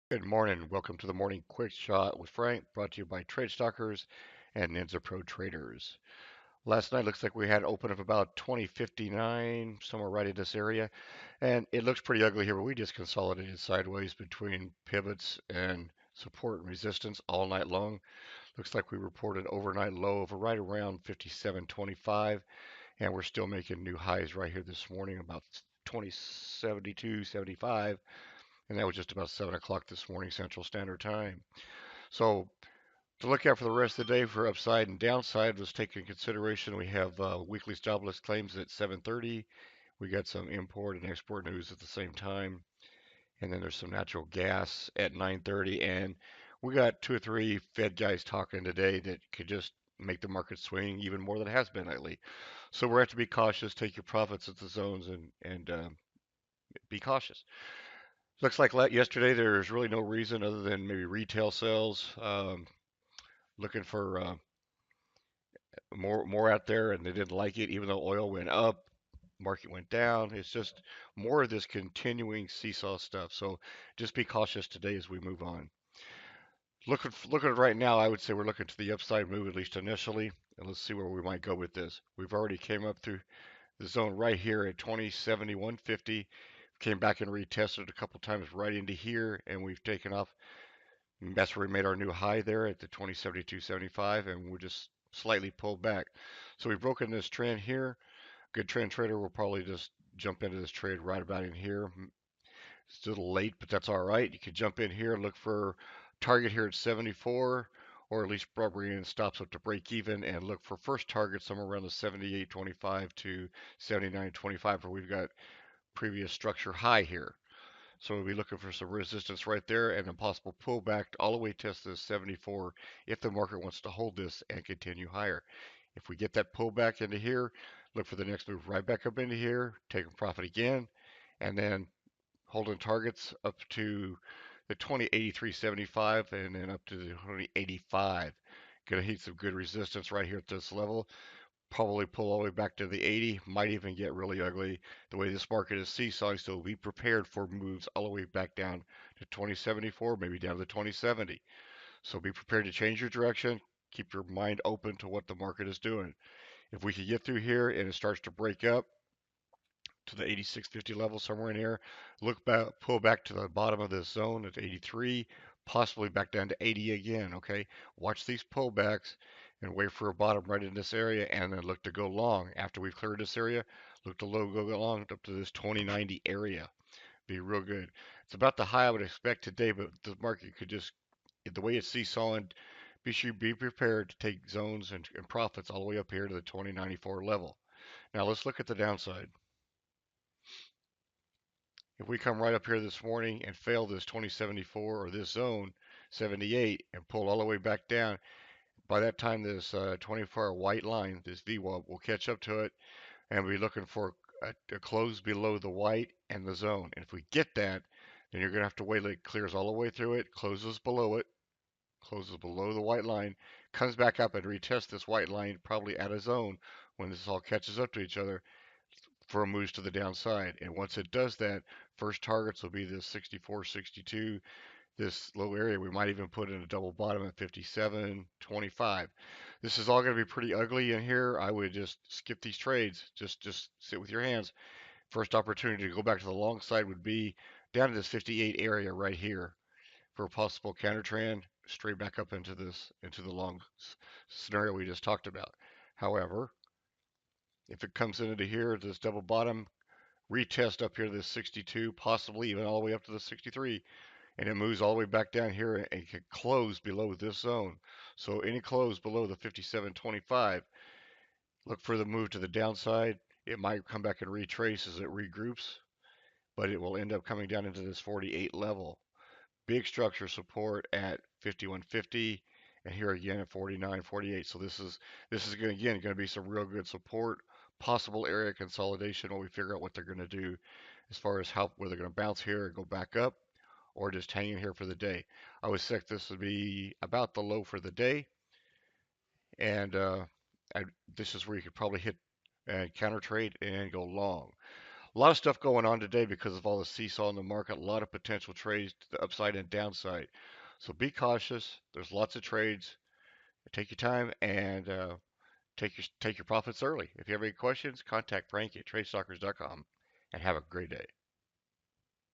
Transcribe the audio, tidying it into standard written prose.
Good morning. Welcome to the Morning Quick Shot with Frank, brought to you by Trade Stockers and NINZA Pro Traders. Last night looks like we had an open of about 2059, somewhere right in this area, and it looks pretty ugly here, but we just consolidated sideways between pivots and support and resistance all night long. Looks like we reported overnight low of right around 57.25, and we're still making new highs right here this morning, about 2072, 75, and that was just about 7 o'clock this morning Central Standard Time. So to look at for the rest of the day for upside and downside, let's take into consideration we have weekly jobless claims at 7:30. We got some import and export news at the same time, and then there's some natural gas at 9:30, and we got two or three Fed guys talking today that could just make the market swing even more than it has been lately. So we're have to be cautious, take your profits at the zones, and be cautious. Looks like yesterday there's really no reason other than maybe retail sales looking for more out there, and they didn't like it, even though oil went up, market went down. It's just more of this continuing seesaw stuff. So just be cautious today as we move on. Looking at right now, I would say we're looking to the upside move at least initially, and let's see where we might go with this. We've already came up through the zone right here at 2071.50. Came back and retested a couple times right into here, and we've taken off. That's where we made our new high there at the 2072.75, and we're just slightly pulled back. So we've broken this trend here. Good trend trader will probably just jump into this trade right about in here. It's a little late, but that's all right. You could jump in here, look for target here at 74, or at least bring in stops up to break even, and look for first target somewhere around the 78.25 to 79.25, where we've got previous structure high here. So we'll be looking for some resistance right there and a possible pullback all the way test this 74 if the market wants to hold this and continue higher. If we get that pullback into here, look for the next move right back up into here, take a profit again, and then holding targets up to the 2083.75 and then up to the 2085. Gonna hit some good resistance right here at this level. Probably pull all the way back to the 80, might even get really ugly the way this market is seesawing, so be prepared for moves all the way back down to 2074, maybe down to 2070. So be prepared to change your direction, keep your mind open to what the market is doing. If we could get through here and it starts to break up to the 86.50 level somewhere in here, look back, pull back to the bottom of this zone at 83, possibly back down to 80 again, okay? Watch these pullbacks and wait for a bottom right in this area and then look to go long. After we've cleared this area, look to go long up to this 2090 area. Be real good. It's about the high I would expect today, but the market could just, the way it's seesawing, be prepared to take zones and profits all the way up here to the 2094 level. Now let's look at the downside. If we come right up here this morning and fail this 2074 or this zone 78 and pull all the way back down, by that time this 24-hour white line, this VWAP, will catch up to it and we'll be looking for a close below the white and the zone. And if we get that, then you're going to have to wait till it clears all the way through it, closes below the white line, comes back up and retests this white line probably at a zone when this all catches up to each other for a move to the downside. And once it does that, first targets will be this 64, 62, this low area. We might even put in a double bottom at 57.25. This is all going to be pretty ugly in here. I would just skip these trades. Just sit with your hands. First opportunity to go back to the long side would be down to this 58 area right here for a possible counter trend straight back up into the long scenario we just talked about. However, if it comes into here, this double bottom, retest up here to this 62, possibly even all the way up to the 63, and it moves all the way back down here and can close below this zone. So any close below the 57.25, look for the move to the downside. It might come back and retrace as it regroups, but it will end up coming down into this 48 level. Big structure support at 51.50, and here again at 49.48. So this is again going to be some real good support. Possible area consolidation while we figure out what they're going to do as far as how whether they're going to bounce here and go back up or just hang in here for the day. I would expect this to be about the low for the day, and I, this is where you could probably hit and counter trade and go long. A lot of stuff going on today because of all the seesaw in the market. A lot of potential trades to the upside and downside. So be cautious. There's lots of trades. Take your time and take your profits early. If you have any questions, contact Frank at tradestalkers.com and have a great day.